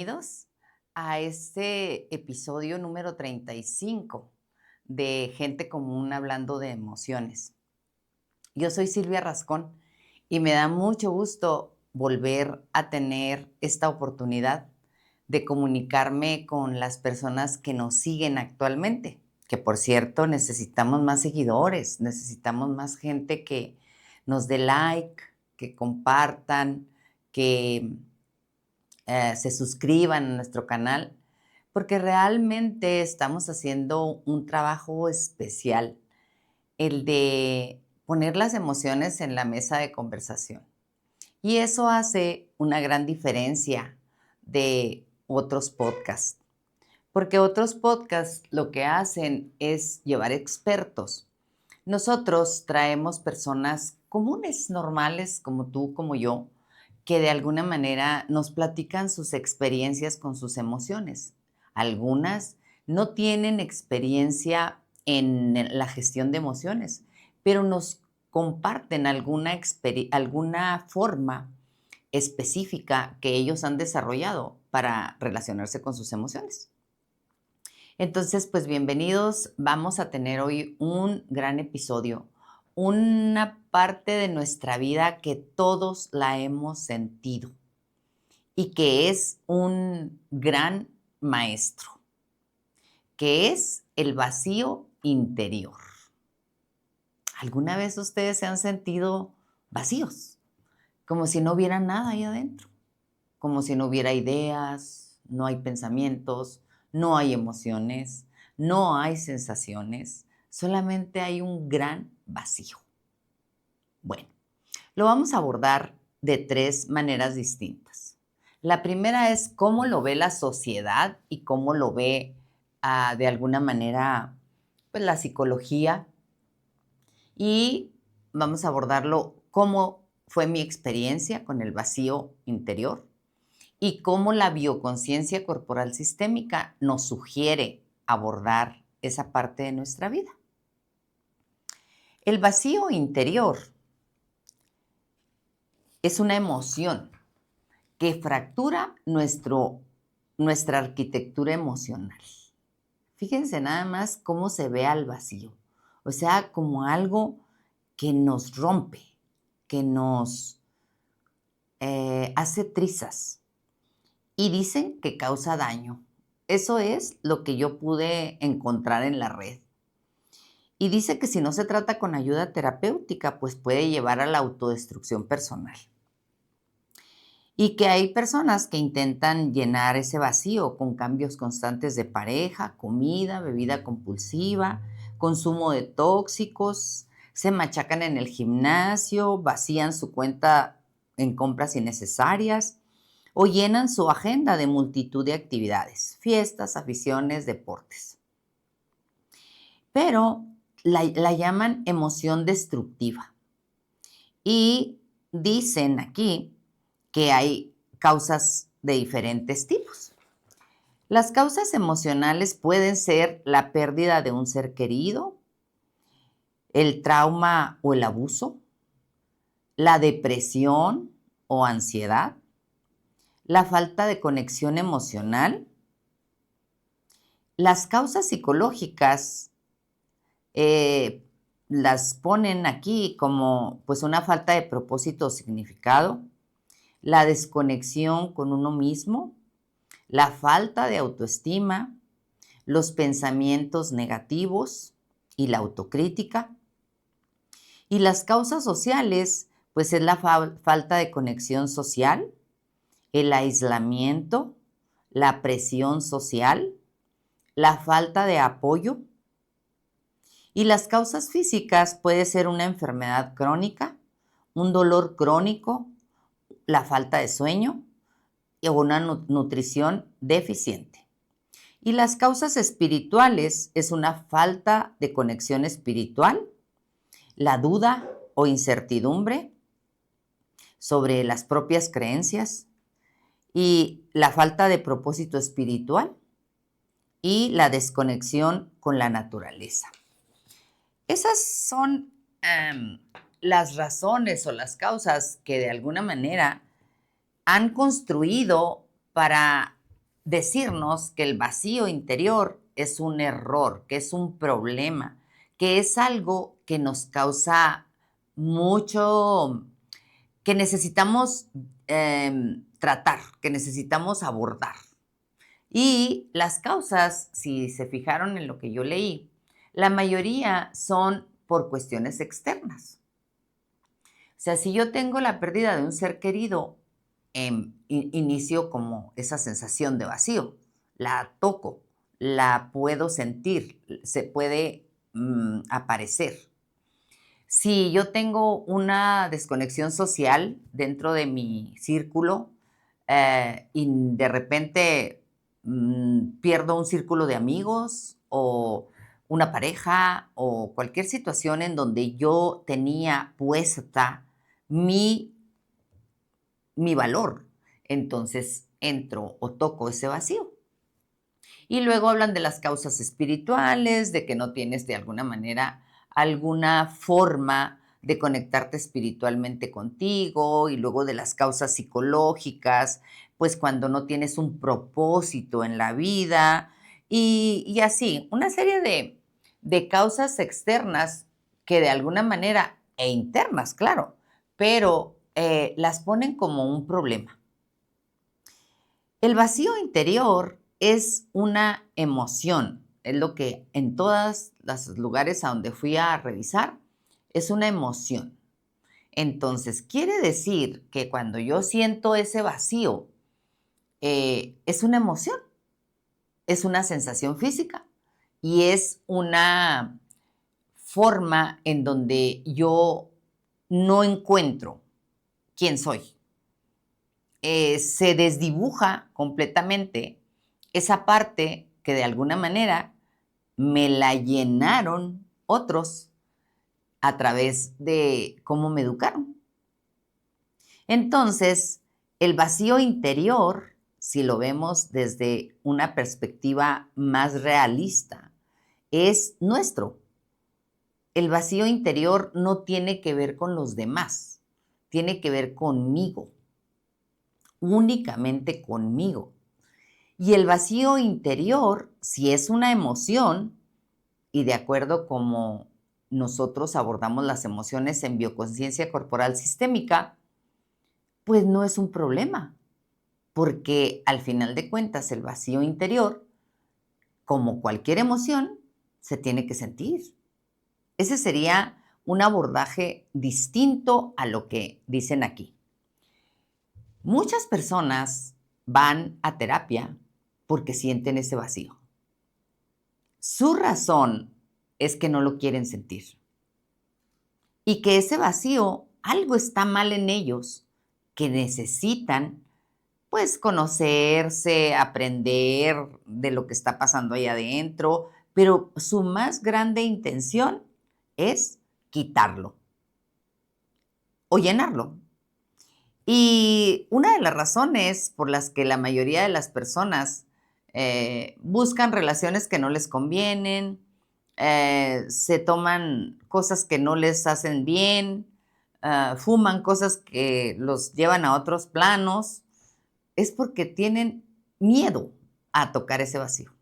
bienvenidos a este episodio número 35 de Gente Común Hablando de Emociones. Yo soy Silvia Rascón y me da mucho gusto volver a tener esta oportunidad de comunicarme con las personas que nos siguen actualmente, que por cierto necesitamos más seguidores, necesitamos más gente que nos dé like, que compartan, que se suscriban a nuestro canal, porque realmente estamos haciendo un trabajo especial, el de poner las emociones en la mesa de conversación. Y eso hace una gran diferencia de otros podcasts, porque otros podcasts lo que hacen es llevar expertos. Nosotros traemos personas comunes, normales, como tú, como yo, que de alguna manera nos platican sus experiencias con sus emociones. Algunas no tienen experiencia en la gestión de emociones, pero nos comparten alguna forma específica que ellos han desarrollado para relacionarse con sus emociones. Entonces, pues bienvenidos. Vamos a tener hoy un gran episodio, una parte de nuestra vida que todos la hemos sentido y que es un gran maestro, que es el vacío interior. ¿Alguna vez ustedes se han sentido vacíos? Como si no hubiera nada ahí adentro, como si no hubiera ideas, no hay pensamientos, no hay emociones, no hay sensaciones, solamente hay un gran vacío. Bueno, lo vamos a abordar de tres maneras distintas. La primera es cómo lo ve la sociedad y cómo lo ve de alguna manera pues, la psicología. Y vamos a abordarlo cómo fue mi experiencia con el vacío interior y cómo la bioconciencia corporal sistémica nos sugiere abordar esa parte de nuestra vida. El vacío interior es una emoción que fractura nuestra arquitectura emocional. Fíjense nada más cómo se ve al vacío. O sea, como algo que nos rompe, que nos hace trizas. Y dicen que causa daño. Eso es lo que yo pude encontrar en la red. Y dice que si no se trata con ayuda terapéutica, pues puede llevar a la autodestrucción personal. Y que hay personas que intentan llenar ese vacío con cambios constantes de pareja, comida, bebida compulsiva, consumo de tóxicos, se machacan en el gimnasio, vacían su cuenta en compras innecesarias o llenan su agenda de multitud de actividades, fiestas, aficiones, deportes. Pero la llaman emoción destructiva. Y dicen aquí que hay causas de diferentes tipos. Las causas emocionales pueden ser la pérdida de un ser querido, el trauma o el abuso, la depresión o ansiedad, la falta de conexión emocional. Las causas psicológicas las ponen aquí como pues una falta de propósito o significado, la desconexión con uno mismo, la falta de autoestima, los pensamientos negativos y la autocrítica. Y las causas sociales, pues es la falta de conexión social, el aislamiento, la presión social, la falta de apoyo. Y las causas físicas puede ser una enfermedad crónica, un dolor crónico, la falta de sueño o una nutrición deficiente. Y las causas espirituales es una falta de conexión espiritual, la duda o incertidumbre sobre las propias creencias y la falta de propósito espiritual y la desconexión con la naturaleza. Esas son las razones o las causas que de alguna manera han construido para decirnos que el vacío interior es un error, que es un problema, que es algo que nos causa mucho, que necesitamos tratar, que necesitamos abordar. Y las causas, si se fijaron en lo que yo leí, la mayoría son por cuestiones externas. O sea, si yo tengo la pérdida de un ser querido, inicio como esa sensación de vacío. La toco, la puedo sentir, se puede aparecer. Si yo tengo una desconexión social dentro de mi círculo y de repente pierdo un círculo de amigos o una pareja o cualquier situación en donde yo tenía puesta mi, mi valor, entonces entro o toco ese vacío. Y luego hablan de las causas espirituales, de que no tienes de alguna manera alguna forma de conectarte espiritualmente contigo, y luego de las causas psicológicas, pues cuando no tienes un propósito en la vida, y así, una serie de causas externas que de alguna manera, e internas, claro, pero las ponen como un problema. El vacío interior es una emoción, es lo que en todos los lugares a donde fui a revisar, es una emoción. Entonces, quiere decir que cuando yo siento ese vacío, es una emoción, es una sensación física y es una forma en donde yo no encuentro quién soy. Se desdibuja completamente esa parte que de alguna manera me la llenaron otros a través de cómo me educaron. Entonces, el vacío interior, si lo vemos desde una perspectiva más realista, es nuestro. El vacío interior no tiene que ver con los demás, tiene que ver conmigo, únicamente conmigo. Y el vacío interior, si es una emoción, y de acuerdo como nosotros abordamos las emociones en bioconciencia corporal sistémica, pues no es un problema, porque al final de cuentas el vacío interior, como cualquier emoción, se tiene que sentir. Ese sería un abordaje distinto a lo que dicen aquí. Muchas personas van a terapia porque sienten ese vacío. Su razón es que no lo quieren sentir y que ese vacío, algo está mal en ellos, que necesitan pues conocerse, aprender de lo que está pasando ahí adentro, pero su más grande intención es quitarlo o llenarlo. Y una de las razones por las que la mayoría de las personas buscan relaciones que no les convienen, se toman cosas que no les hacen bien, fuman cosas que los llevan a otros planos, es porque tienen miedo a tocar ese vacío.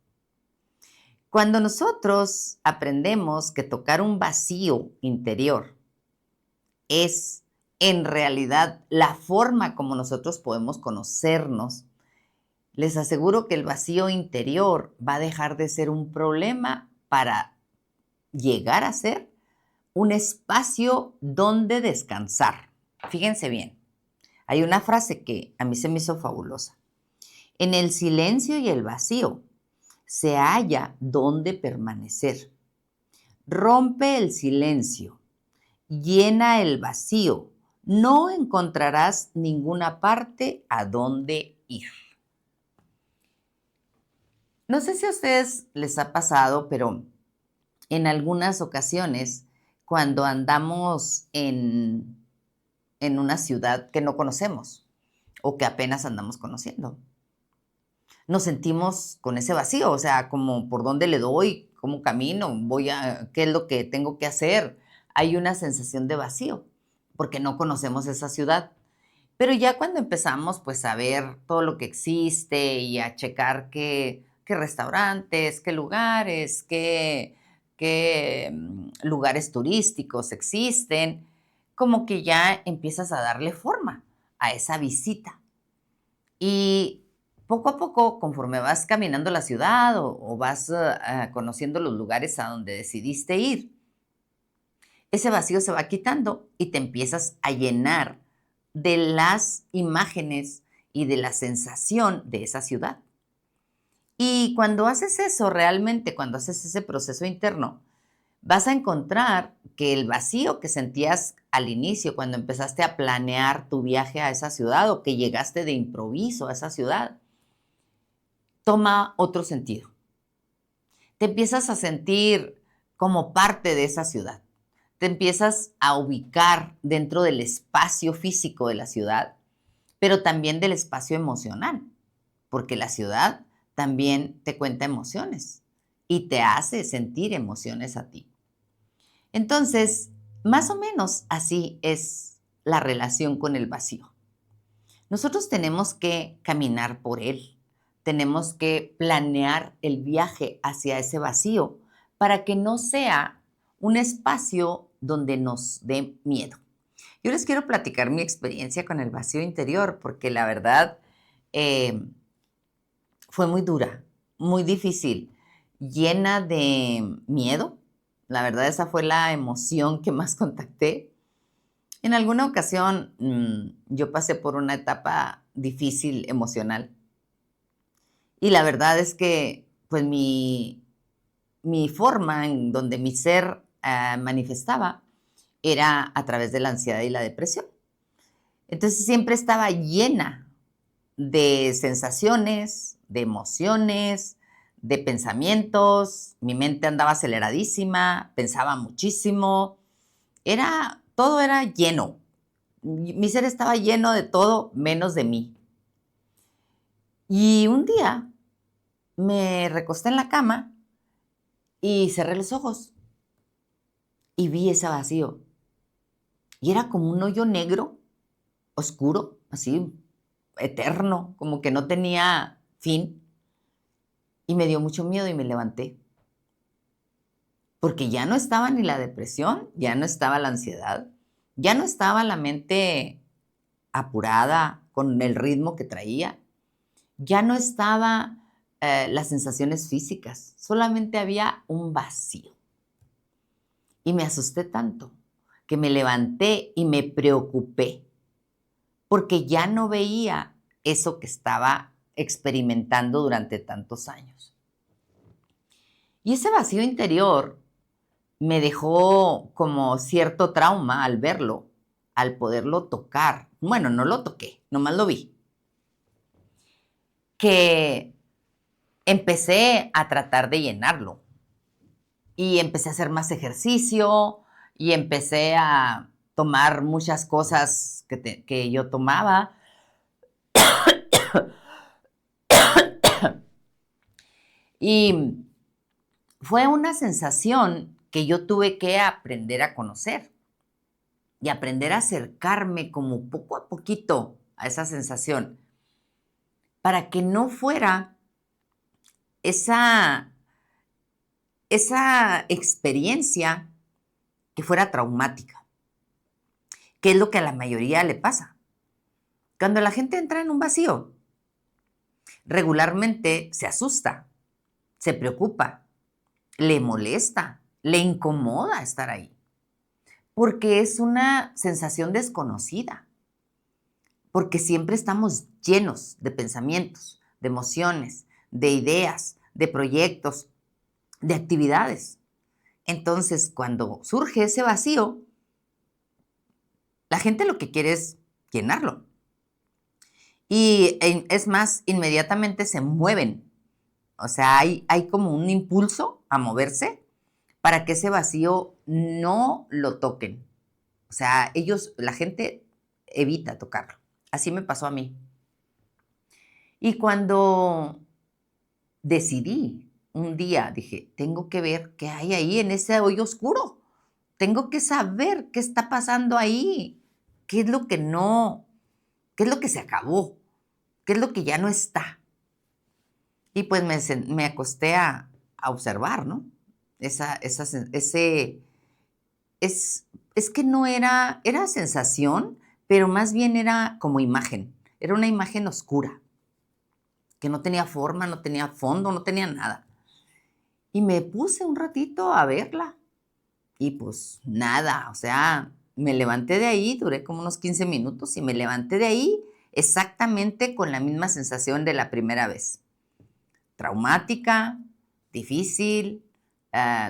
Cuando nosotros aprendemos que tocar un vacío interior es en realidad la forma como nosotros podemos conocernos, les aseguro que el vacío interior va a dejar de ser un problema para llegar a ser un espacio donde descansar. Fíjense bien, hay una frase que a mí se me hizo fabulosa. En el silencio y el vacío se halla donde permanecer. Rompe el silencio, llena el vacío, no encontrarás ninguna parte a donde ir. No sé si a ustedes les ha pasado, pero en algunas ocasiones, cuando andamos en una ciudad que no conocemos o que apenas andamos conociendo, nos sentimos con ese vacío, o sea, como por dónde le doy, cómo camino, qué es lo que tengo que hacer. Hay una sensación de vacío porque no conocemos esa ciudad. Pero ya cuando empezamos, pues, a ver todo lo que existe y a checar qué restaurantes, qué lugares, qué lugares turísticos existen, como que ya empiezas a darle forma a esa visita. Y poco a poco, conforme vas caminando la ciudad o vas, conociendo los lugares a donde decidiste ir, ese vacío se va quitando y te empiezas a llenar de las imágenes y de la sensación de esa ciudad. Y cuando haces eso realmente, cuando haces ese proceso interno, vas a encontrar que el vacío que sentías al inicio, cuando empezaste a planear tu viaje a esa ciudad o que llegaste de improviso a esa ciudad, toma otro sentido. Te empiezas a sentir como parte de esa ciudad. Te empiezas a ubicar dentro del espacio físico de la ciudad, pero también del espacio emocional, porque la ciudad también te cuenta emociones y te hace sentir emociones a ti. Entonces, más o menos así es la relación con el vacío. Nosotros tenemos que caminar por él, tenemos que planear el viaje hacia ese vacío para que no sea un espacio donde nos dé miedo. Yo les quiero platicar mi experiencia con el vacío interior porque la verdad eh, fue muy dura, muy difícil, llena de miedo. La verdad esa fue la emoción que más contacté. En alguna ocasión yo pasé por una etapa difícil emocional y la verdad es que pues mi forma en donde mi ser manifestaba era a través de la ansiedad y la depresión. Entonces siempre estaba llena de sensaciones, de emociones, de pensamientos. Mi mente andaba aceleradísima, pensaba muchísimo. Todo era lleno. Mi ser estaba lleno de todo menos de mí. Y un día me recosté en la cama y cerré los ojos y vi ese vacío. Y era como un hoyo negro, oscuro, así, eterno, como que no tenía fin. Y me dio mucho miedo y me levanté. Porque ya no estaba ni la depresión, ya no estaba la ansiedad, ya no estaba la mente apurada con el ritmo que traía, ya no estaba las sensaciones físicas, solamente había un vacío. Y me asusté tanto que me levanté y me preocupé porque ya no veía eso que estaba experimentando durante tantos años. Y ese vacío interior me dejó como cierto trauma al verlo, al poderlo tocar. Bueno, no lo toqué, nomás lo vi. Que empecé a tratar de llenarlo y empecé a hacer más ejercicio y empecé a tomar muchas cosas que yo tomaba. Y fue una sensación que yo tuve que aprender a conocer y aprender a acercarme como poco a poquito a esa sensación para que no fuera esa, esa experiencia que fuera traumática, que es lo que a la mayoría le pasa. Cuando la gente entra en un vacío, regularmente se asusta, se preocupa, le molesta, le incomoda estar ahí, porque es una sensación desconocida, porque siempre estamos llenos de pensamientos, de emociones, de ideas, de proyectos, de actividades. Entonces, cuando surge ese vacío, la gente lo que quiere es llenarlo. Y es más, inmediatamente se mueven. O sea, hay como un impulso a moverse para que ese vacío no lo toquen. O sea, la gente evita tocarlo. Así me pasó a mí. Y cuando decidí un día, dije, tengo que ver qué hay ahí en ese hoyo oscuro. Tengo que saber qué está pasando ahí. ¿Qué es lo que no? ¿Qué es lo que se acabó? ¿Qué es lo que ya no está? Y pues me acosté a observar, ¿no? Ese, es que no era sensación, pero más bien era como imagen. Era una imagen oscura, que no tenía forma, no tenía fondo, no tenía nada. Y me puse un ratito a verla. Y pues nada, o sea, me levanté de ahí, duré como unos 15 minutos y me levanté de ahí exactamente con la misma sensación de la primera vez. Traumática, difícil,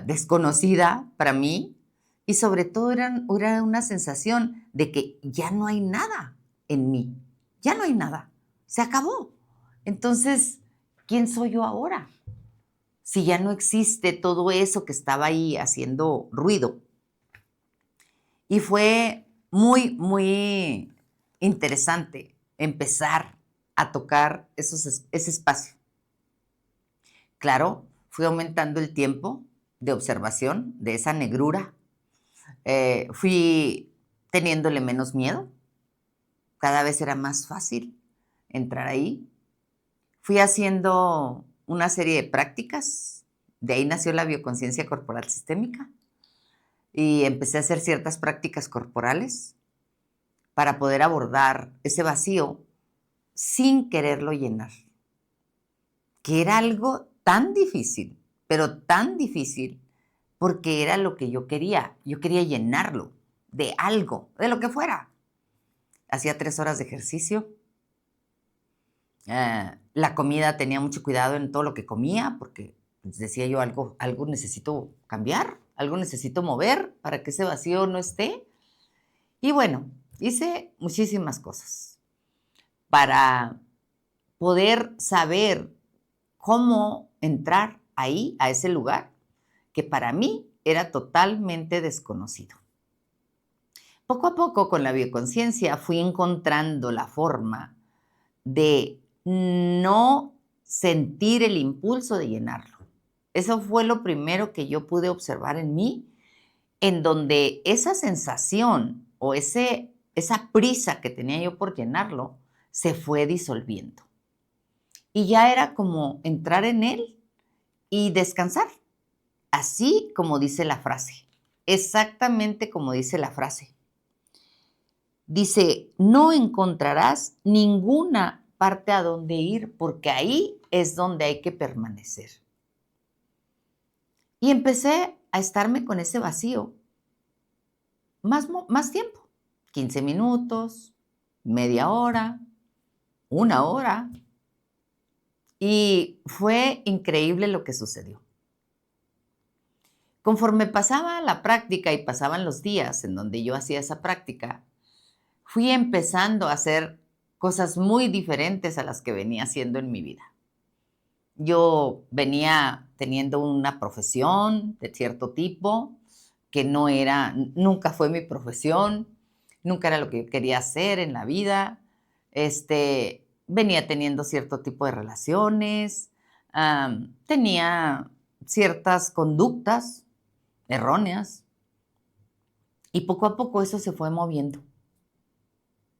desconocida para mí, y sobre todo era una sensación de que ya no hay nada en mí, ya no hay nada, se acabó. Entonces, ¿quién soy yo ahora? Si ya no existe todo eso que estaba ahí haciendo ruido. Y fue muy, muy interesante empezar a tocar ese espacio. Claro, fui aumentando el tiempo de observación de esa negrura. Fui teniéndole menos miedo. Cada vez era más fácil entrar ahí. Fui haciendo una serie de prácticas. De ahí nació la bioconciencia corporal sistémica. Y empecé a hacer ciertas prácticas corporales para poder abordar ese vacío sin quererlo llenar, que era algo tan difícil, pero tan difícil, porque era lo que yo quería. Yo quería llenarlo de algo, de lo que fuera. Hacía 3 horas de ejercicio. La comida, tenía mucho cuidado en todo lo que comía, porque pues, decía yo, algo necesito cambiar, algo necesito mover para que ese vacío no esté. Y bueno, hice muchísimas cosas para poder saber cómo entrar ahí, a ese lugar, que para mí era totalmente desconocido. Poco a poco, con la bioconciencia, fui encontrando la forma de no sentir el impulso de llenarlo. Eso fue lo primero que yo pude observar en mí, en donde esa sensación o esa prisa que tenía yo por llenarlo se fue disolviendo. Y ya era como entrar en él y descansar, así como dice la frase, exactamente como dice la frase. Dice, no encontrarás ninguna parte a donde ir, porque ahí es donde hay que permanecer. Y empecé a estarme con ese vacío más tiempo, 15 minutos, media hora, 1 hora. Y fue increíble lo que sucedió. Conforme pasaba la práctica y pasaban los días en donde yo hacía esa práctica, fui empezando a hacer cosas muy diferentes a las que venía haciendo en mi vida. Yo venía teniendo una profesión de cierto tipo, que nunca fue mi profesión, nunca era lo que yo quería hacer en la vida. Venía teniendo cierto tipo de relaciones, tenía ciertas conductas erróneas, y poco a poco eso se fue moviendo.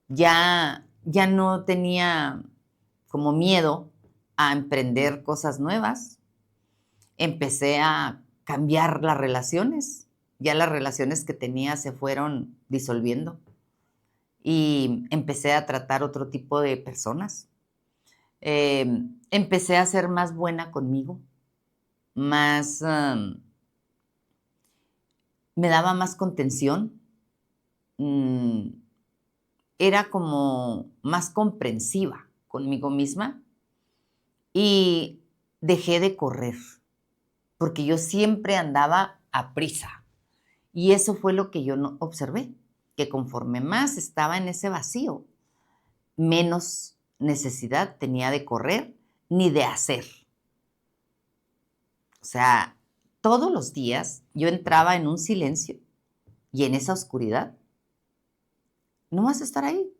Ya no tenía como miedo a emprender cosas nuevas. Empecé a cambiar las relaciones. Ya las relaciones que tenía se fueron disolviendo y empecé a tratar otro tipo de personas. Empecé a ser más buena conmigo, más, me daba más contención. Era como más comprensiva conmigo misma y dejé de correr, porque yo siempre andaba a prisa. Y eso fue lo que yo no observé, que conforme más estaba en ese vacío, menos necesidad tenía de correr ni de hacer. O sea, todos los días yo entraba en un silencio y en esa oscuridad, no vas a estar ahí.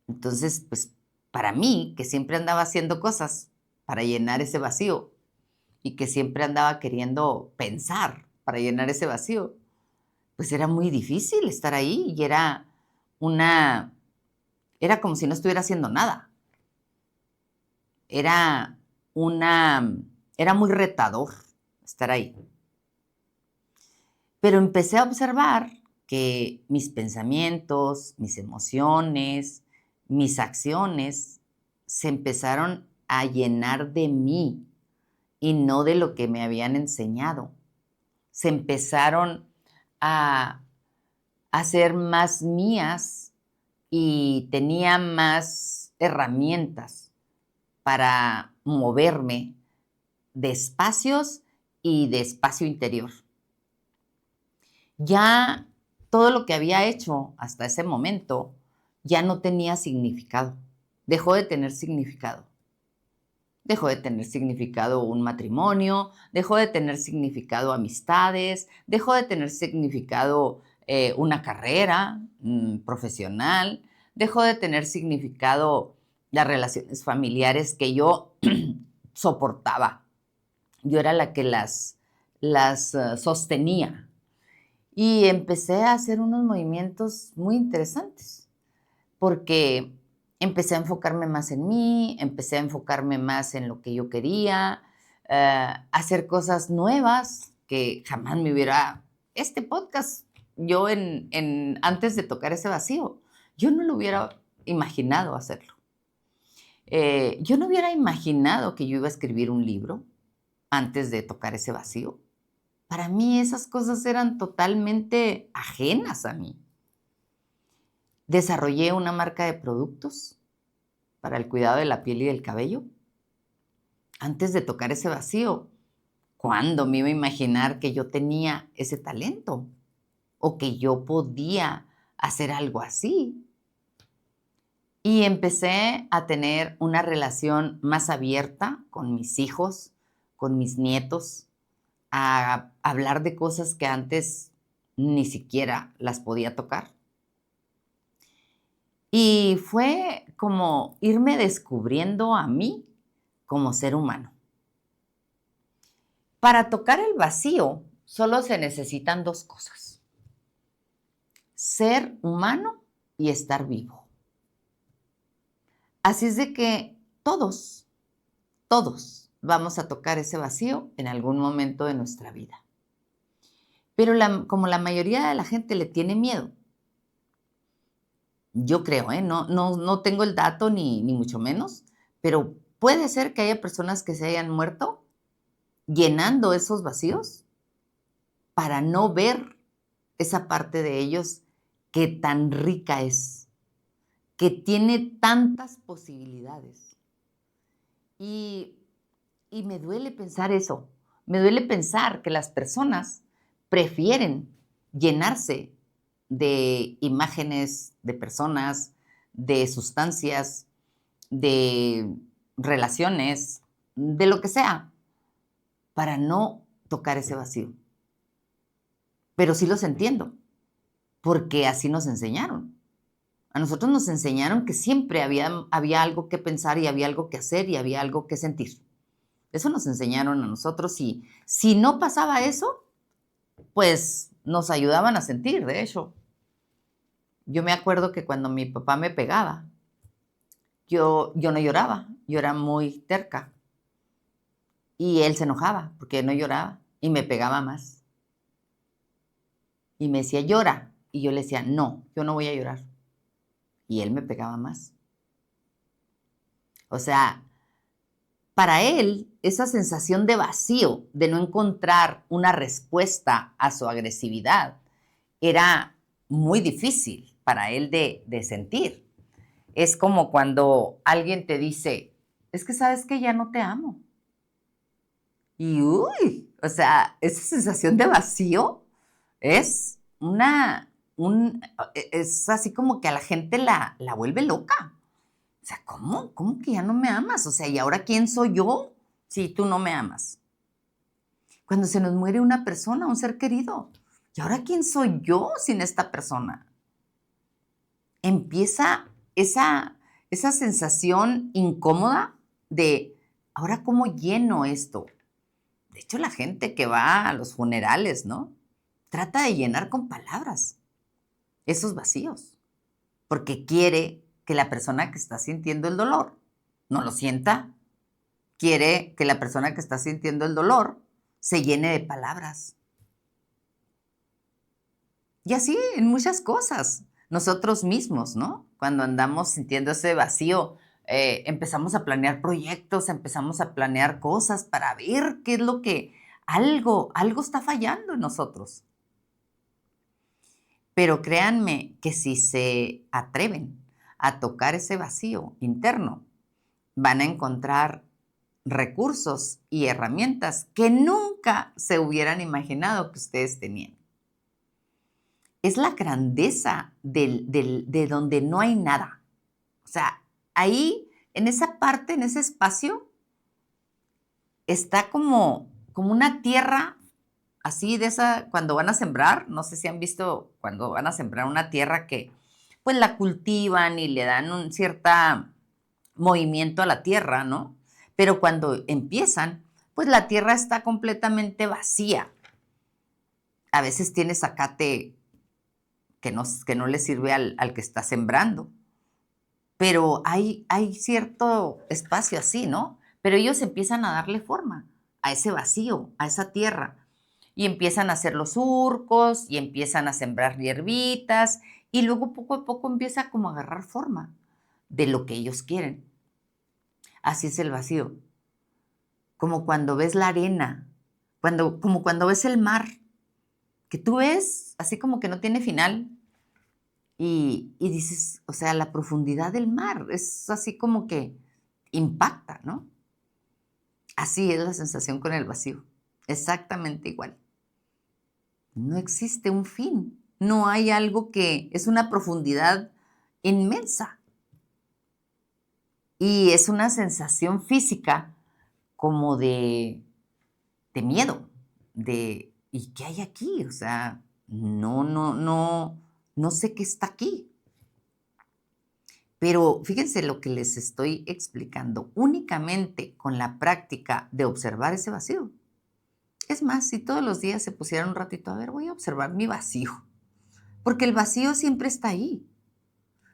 Entonces, pues para mí, que siempre andaba haciendo cosas para llenar ese vacío y que siempre andaba queriendo pensar para llenar ese vacío, pues era muy difícil estar ahí y era una era como si no estuviera haciendo nada. Era muy retador estar ahí. Pero empecé a observar que mis pensamientos, mis emociones, mis acciones se empezaron a llenar de mí y no de lo que me habían enseñado. Se empezaron a ser más mías y tenía más herramientas para moverme de espacios y de espacio interior. Ya todo lo que había hecho hasta ese momento ya no tenía significado. Dejó de tener significado. Dejó de tener significado un matrimonio, dejó de tener significado amistades, dejó de tener significado una carrera profesional, dejó de tener significado las relaciones familiares que yo soportaba. Yo era la que las sostenía. Y empecé a hacer unos movimientos muy interesantes, porque empecé a enfocarme más en mí, empecé a enfocarme más en lo que yo quería, hacer cosas nuevas que jamás me hubiera... Este podcast, yo antes de tocar ese vacío, yo no lo hubiera imaginado hacerlo. Yo no hubiera imaginado que yo iba a escribir un libro antes de tocar ese vacío. Para mí esas cosas eran totalmente ajenas a mí. Desarrollé una marca de productos para el cuidado de la piel y del cabello. Antes de tocar ese vacío, ¿cuándo me iba a imaginar que yo tenía ese talento? O que yo podía hacer algo así. Y empecé a tener una relación más abierta con mis hijos, con mis nietos, a hablar de cosas que antes ni siquiera las podía tocar. Y fue como irme descubriendo a mí como ser humano. Para tocar el vacío solo se necesitan dos cosas: ser humano y estar vivo. Así es de que todos vamos a tocar ese vacío en algún momento de nuestra vida. Pero como la mayoría de la gente le tiene miedo, yo creo, no tengo el dato ni mucho menos, pero puede ser que haya personas que se hayan muerto llenando esos vacíos para no ver esa parte de ellos que tan rica es, que tiene tantas posibilidades. Y me duele pensar eso, me duele pensar que las personas prefieren llenarse de imágenes, de personas, de sustancias, de relaciones, de lo que sea, para no tocar ese vacío. Pero sí los entiendo, porque así nos enseñaron. A nosotros nos enseñaron que siempre había algo que pensar y había algo que hacer y había algo que sentir. Eso nos enseñaron a nosotros y si no pasaba eso, pues nos ayudaban a sentir, de hecho. Yo me acuerdo que cuando mi papá me pegaba, yo no lloraba, yo era muy terca. Y él se enojaba porque no lloraba y me pegaba más. Y me decía, llora. Y yo le decía, no, yo no voy a llorar. Y él me pegaba más. O sea, para él, esa sensación de vacío, de no encontrar una respuesta a su agresividad, era muy difícil para él de sentir. Es como cuando alguien te dice, es que sabes que ya no te amo. Y uy, o sea, esa sensación de vacío es es así como que a la gente la vuelve loca. O sea, ¿cómo? ¿Cómo que ya no me amas? O sea, ¿y ahora quién soy yo si tú no me amas? Cuando se nos muere una persona, un ser querido, ¿y ahora quién soy yo sin esta persona? Empieza esa sensación incómoda de, ¿ahora cómo lleno esto? De hecho, la gente que va a los funerales, ¿no? Trata de llenar con palabras esos vacíos, porque quiere que la persona que está sintiendo el dolor no lo sienta. Quiere que la persona que está sintiendo el dolor se llene de palabras. Y así en muchas cosas. Nosotros mismos, ¿no? Cuando andamos sintiendo ese vacío, empezamos a planear proyectos, empezamos a planear cosas para ver qué es lo que algo está fallando en nosotros. Pero créanme que si se atreven a tocar ese vacío interno, van a encontrar recursos y herramientas que nunca se hubieran imaginado que ustedes tenían. Es la grandeza de donde no hay nada. O sea, ahí, en esa parte, en ese espacio, está como una tierra así de esa, cuando van a sembrar, no sé si han visto cuando van a sembrar una tierra que pues la cultivan y le dan un cierto movimiento a la tierra, ¿no? Pero cuando empiezan, pues la tierra está completamente vacía. A veces tiene zacate que no le sirve al que está sembrando. Pero hay cierto espacio así, ¿no? Pero ellos empiezan a darle forma a ese vacío, a esa tierra. Y empiezan a hacer los surcos y empiezan a sembrar hierbitas y luego poco a poco empieza como a agarrar forma de lo que ellos quieren. Así es el vacío. Como cuando ves la arena, como cuando ves el mar, que tú ves así como que no tiene final y dices, o sea, la profundidad del mar es así como que impacta, ¿no? Así es la sensación con el vacío, exactamente igual. No existe un fin, no hay algo que es una profundidad inmensa. Y es una sensación física como de miedo, ¿y qué hay aquí? O sea, no sé qué está aquí. Pero fíjense lo que les estoy explicando, únicamente con la práctica de observar ese vacío. Es más, si todos los días se pusieran un ratito, a ver, voy a observar mi vacío, porque el vacío siempre está ahí.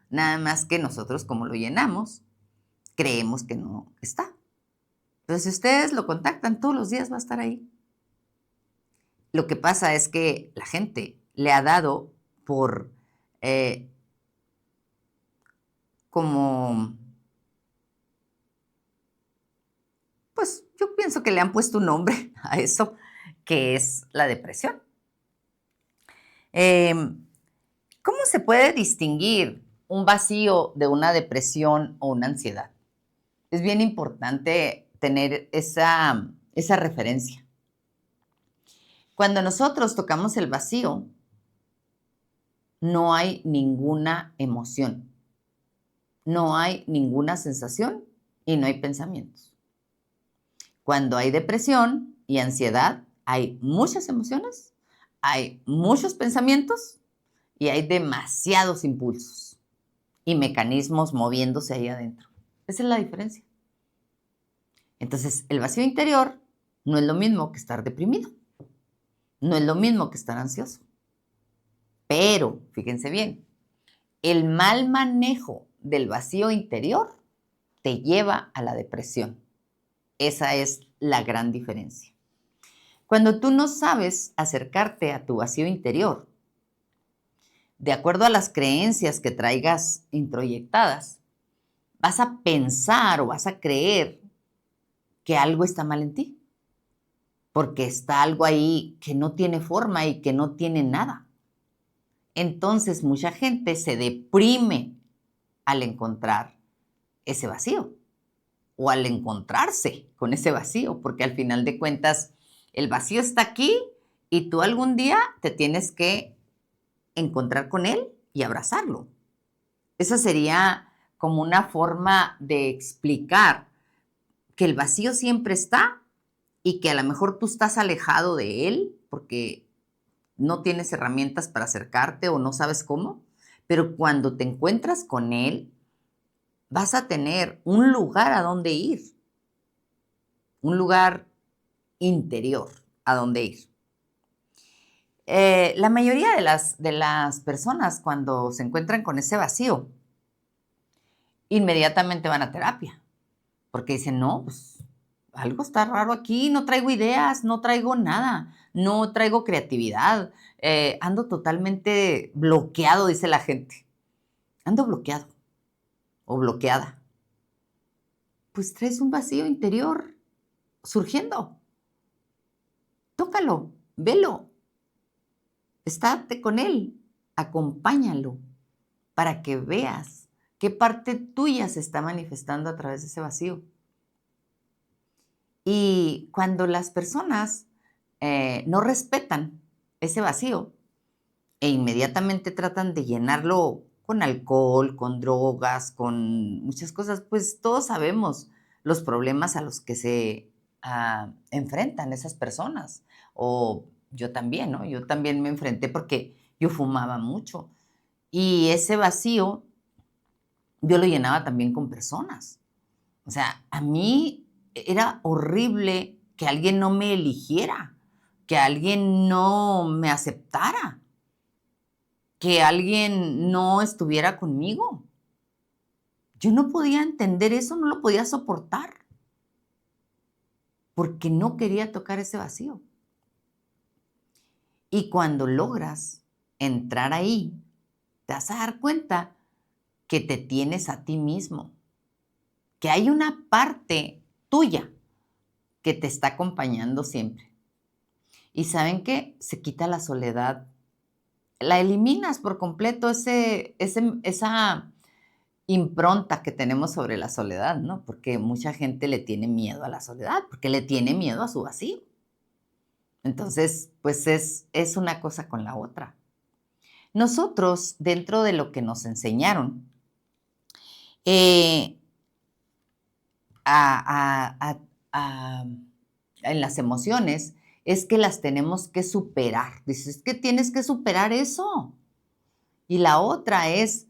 Nada más que nosotros, como lo llenamos, creemos que no está. Pero si ustedes lo contactan, todos los días va a estar ahí. Lo que pasa es que la gente le ha dado por como, pues yo pienso que le han puesto un nombre a eso, que es la depresión. ¿Cómo se puede distinguir un vacío de una depresión o una ansiedad? Es bien importante tener esa referencia. Cuando nosotros tocamos el vacío, no hay ninguna emoción, no hay ninguna sensación y no hay pensamientos. Cuando hay depresión y ansiedad, hay muchas emociones, hay muchos pensamientos y hay demasiados impulsos y mecanismos moviéndose ahí adentro. Esa es la diferencia. Entonces, el vacío interior no es lo mismo que estar deprimido, no es lo mismo que estar ansioso. Pero, fíjense bien, el mal manejo del vacío interior te lleva a la depresión. Esa es la gran diferencia. Cuando tú no sabes acercarte a tu vacío interior, de acuerdo a las creencias que traigas introyectadas, vas a pensar o vas a creer que algo está mal en ti, porque está algo ahí que no tiene forma y que no tiene nada. Entonces mucha gente se deprime al encontrar ese vacío o al encontrarse con ese vacío, porque al final de cuentas el vacío está aquí y tú algún día te tienes que encontrar con él y abrazarlo. Esa sería como una forma de explicar que el vacío siempre está y que a lo mejor tú estás alejado de él porque no tienes herramientas para acercarte o no sabes cómo, pero cuando te encuentras con él, vas a tener un lugar a donde ir, un lugar interior a donde ir. La mayoría de las personas cuando se encuentran con ese vacío, inmediatamente van a terapia, porque dicen, no, pues algo está raro aquí, no traigo ideas, no traigo nada, no traigo creatividad, ando totalmente bloqueado, dice la gente. Ando bloqueado o bloqueada. Pues traes un vacío interior surgiendo. Tócalo, velo, estate con él, acompáñalo para que veas qué parte tuya se está manifestando a través de ese vacío. Y cuando las personas no respetan ese vacío e inmediatamente tratan de llenarlo con alcohol, con drogas, con muchas cosas, pues todos sabemos los problemas a los que se enfrentan esas personas. O yo también, ¿no? Yo también me enfrenté porque yo fumaba mucho. Y ese vacío yo lo llenaba también con personas. O sea, a mí era horrible que alguien no me eligiera, que alguien no me aceptara, que alguien no estuviera conmigo. Yo no podía entender eso, no lo podía soportar, porque no quería tocar ese vacío. Y cuando logras entrar ahí, te vas a dar cuenta que te tienes a ti mismo, que hay una parte tuya que te está acompañando siempre. ¿Y saben qué? Se quita la soledad. La eliminas por completo esa impronta que tenemos sobre la soledad, ¿no? Porque mucha gente le tiene miedo a la soledad, porque le tiene miedo a su vacío. Entonces, pues es una cosa con la otra. Nosotros, dentro de lo que nos enseñaron, eh, a, a, a, en las emociones, es que las tenemos que superar. Dices, es que tienes que superar eso. Y la otra es,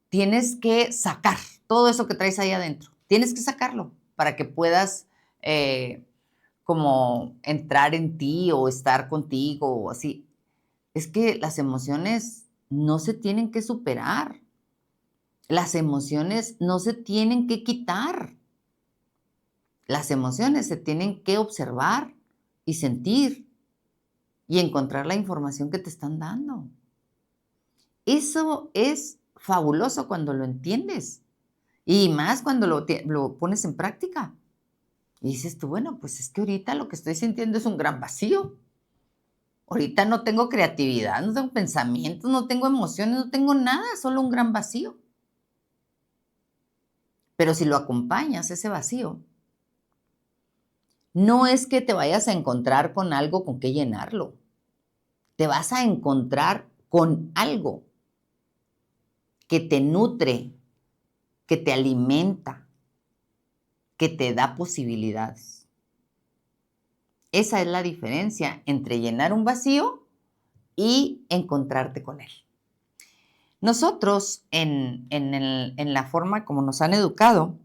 tienes que sacar todo eso que traes ahí adentro. Tienes que sacarlo para que puedas como entrar en ti o estar contigo o así. Es que las emociones no se tienen que superar. Las emociones no se tienen que quitar. Las emociones se tienen que observar y sentir y encontrar la información que te están dando. Eso es fabuloso cuando lo entiendes y más cuando lo pones en práctica. Y dices tú, bueno, pues es que ahorita lo que estoy sintiendo es un gran vacío. Ahorita no tengo creatividad, no tengo pensamientos, no tengo emociones, no tengo nada, solo un gran vacío. Pero si lo acompañas, ese vacío, no es que te vayas a encontrar con algo con que llenarlo. Te vas a encontrar con algo que te nutre, que te alimenta, que te da posibilidades. Esa es la diferencia entre llenar un vacío y encontrarte con él. Nosotros, en la forma como nos han educado,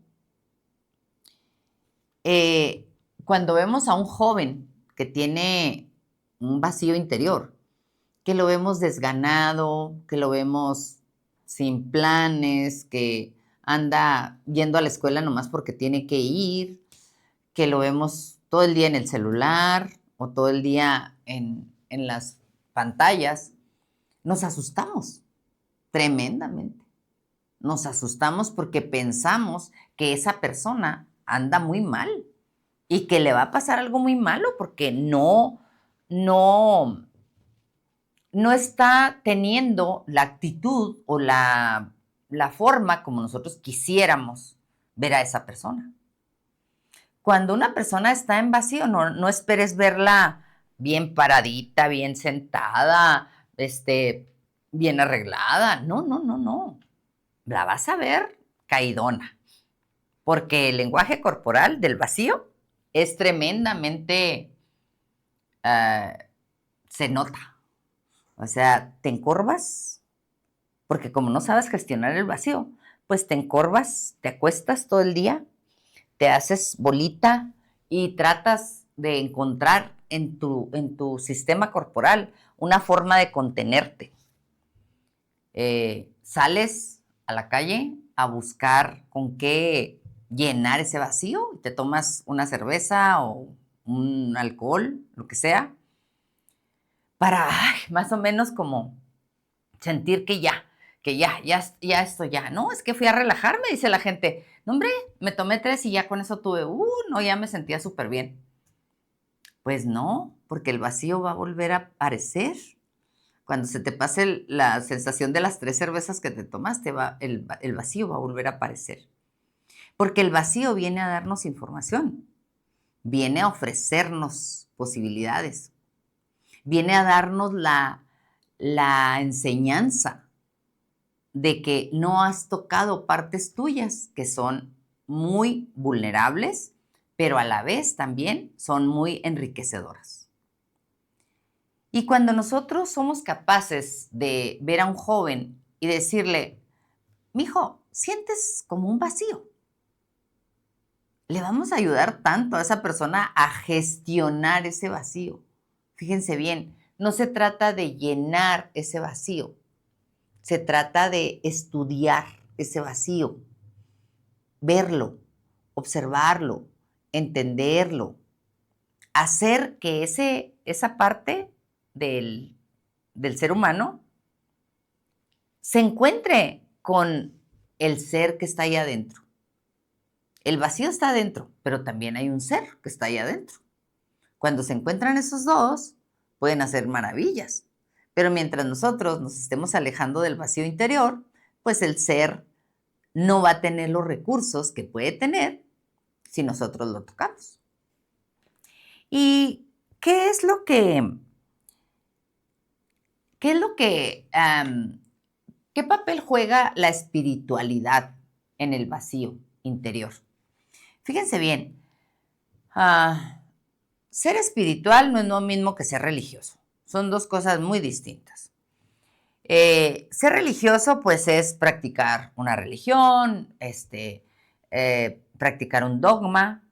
cuando vemos a un joven que tiene un vacío interior, que lo vemos desganado, que lo vemos sin planes, que anda yendo a la escuela nomás porque tiene que ir, que lo vemos todo el día en el celular o todo el día en las pantallas, nos asustamos tremendamente. Nos asustamos porque pensamos que esa persona anda muy mal y que le va a pasar algo muy malo porque no está teniendo la actitud o la forma como nosotros quisiéramos ver a esa persona. Cuando una persona está en vacío, no esperes verla bien paradita, bien sentada, bien arreglada. No. La vas a ver caidona, porque el lenguaje corporal del vacío es tremendamente, se nota. O sea, te encorvas, porque como no sabes gestionar el vacío, pues te encorvas, te acuestas todo el día, te haces bolita y tratas de encontrar en tu sistema corporal una forma de contenerte. Sales a la calle a buscar con qué llenar ese vacío y te tomas una cerveza o un alcohol, lo que sea, para más o menos como sentir que ya esto ya, no, es que fui a relajarme, dice la gente. No, hombre, me tomé 3 y ya con eso tuve, no, ya me sentía súper bien. Pues no, porque el vacío va a volver a aparecer. Cuando se te pase la sensación de las 3 cervezas que te tomaste, el vacío va a volver a aparecer. Porque el vacío viene a darnos información, viene a ofrecernos posibilidades, viene a darnos la enseñanza de que no has tocado partes tuyas que son muy vulnerables, pero a la vez también son muy enriquecedoras. Y cuando nosotros somos capaces de ver a un joven y decirle, mijo, sientes como un vacío, le vamos a ayudar tanto a esa persona a gestionar ese vacío. Fíjense bien, no se trata de llenar ese vacío, se trata de estudiar ese vacío, verlo, observarlo, entenderlo, hacer que esa parte del ser humano se encuentre con el ser que está ahí adentro. El vacío está adentro, pero también hay un ser que está ahí adentro. Cuando se encuentran esos dos, pueden hacer maravillas. Pero mientras nosotros nos estemos alejando del vacío interior, pues el ser no va a tener los recursos que puede tener si nosotros lo tocamos. ¿Y qué es lo que, qué papel juega la espiritualidad en el vacío interior? Fíjense bien, ser espiritual no es lo mismo que ser religioso. Son dos cosas muy distintas. Ser religioso, pues, es practicar una religión, practicar un dogma,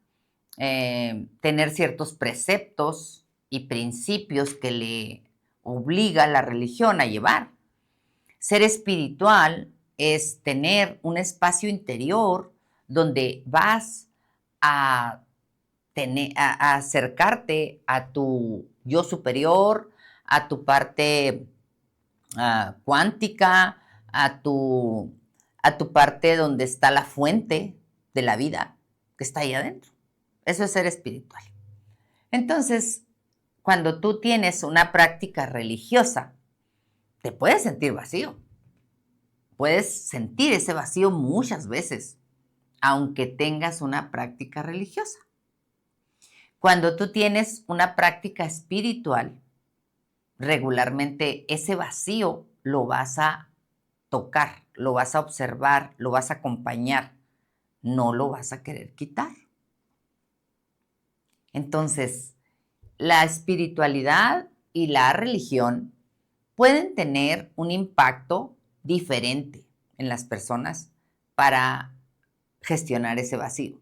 tener ciertos preceptos y principios que le obliga la religión a llevar. Ser espiritual es tener un espacio interior donde vas a a acercarte a tu yo superior, a tu parte cuántica, a tu parte donde está la fuente de la vida, que está ahí adentro. Eso es ser espiritual. Entonces, cuando tú tienes una práctica religiosa, te puedes sentir vacío. Puedes sentir ese vacío muchas veces, aunque tengas una práctica religiosa. Cuando tú tienes una práctica espiritual, regularmente ese vacío lo vas a tocar, lo vas a observar, lo vas a acompañar, no lo vas a querer quitar. Entonces, la espiritualidad y la religión pueden tener un impacto diferente en las personas para gestionar ese vacío.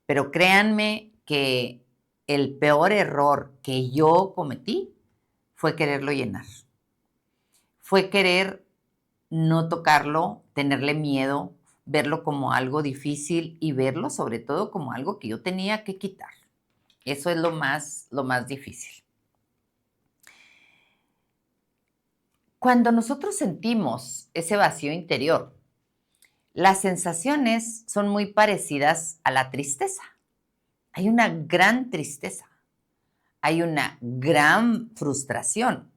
Pero créanme que el peor error que yo cometí fue quererlo llenar. Fue querer no tocarlo, tenerle miedo, verlo como algo difícil y verlo sobre todo como algo que yo tenía que quitar. Eso es lo más difícil. Cuando nosotros sentimos ese vacío interior, las sensaciones son muy parecidas a la tristeza. Hay una gran tristeza, hay una gran frustración,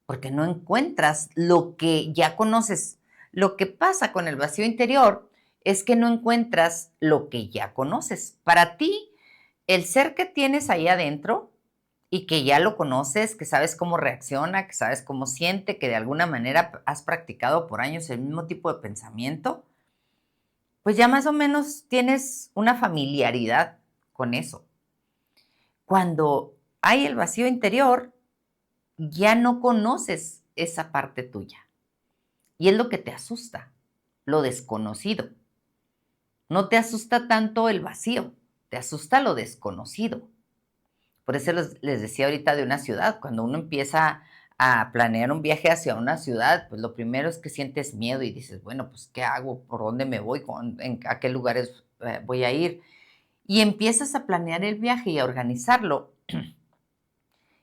porque no encuentras lo que ya conoces. Lo que pasa con el vacío interior es que no encuentras lo que ya conoces. Para ti, el ser que tienes ahí adentro y que ya lo conoces, que sabes cómo reacciona, que sabes cómo siente, que de alguna manera has practicado por años el mismo tipo de pensamiento, pues ya más o menos tienes una familiaridad con eso. Cuando hay el vacío interior, ya no conoces esa parte tuya. Y es lo que te asusta, lo desconocido. No te asusta tanto el vacío, te asusta lo desconocido. Por eso les decía ahorita de una ciudad, cuando uno empieza a planear un viaje hacia una ciudad, pues lo primero es que sientes miedo y dices, bueno, pues ¿qué hago? ¿Por dónde me voy? ¿A qué lugares voy a ir? Y empiezas a planear el viaje y a organizarlo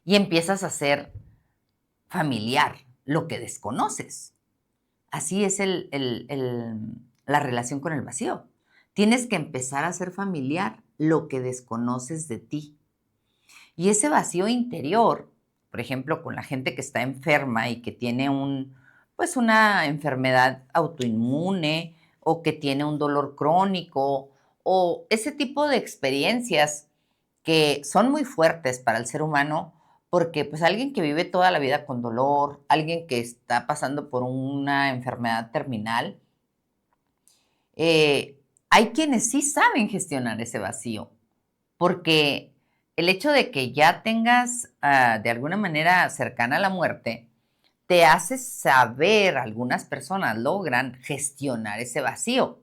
y empiezas a hacer familiar lo que desconoces. Así es la relación con el vacío. Tienes que empezar a hacer familiar lo que desconoces de ti. Y ese vacío interior, por ejemplo, con la gente que está enferma y que tiene pues una enfermedad autoinmune o que tiene un dolor crónico o ese tipo de experiencias que son muy fuertes para el ser humano, porque pues alguien que vive toda la vida con dolor, alguien que está pasando por una enfermedad terminal, eh, hay quienes sí saben gestionar ese vacío, porque el hecho de que ya tengas de alguna manera cercana a la muerte, te hace saber, algunas personas logran gestionar ese vacío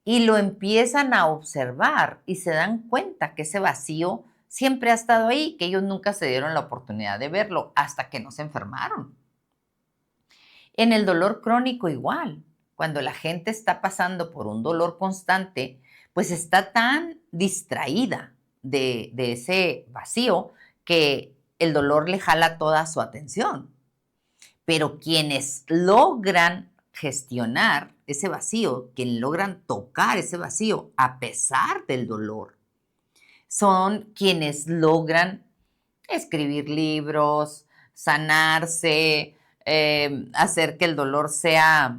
y lo empiezan a observar y se dan cuenta que ese vacío siempre ha estado ahí, que ellos nunca se dieron la oportunidad de verlo hasta que no se enfermaron. En el dolor crónico igual, cuando la gente está pasando por un dolor constante, pues está tan distraída de ese vacío que el dolor le jala toda su atención. Pero quienes logran gestionar ese vacío, quienes logran tocar ese vacío a pesar del dolor, son quienes logran escribir libros, sanarse, hacer que el dolor sea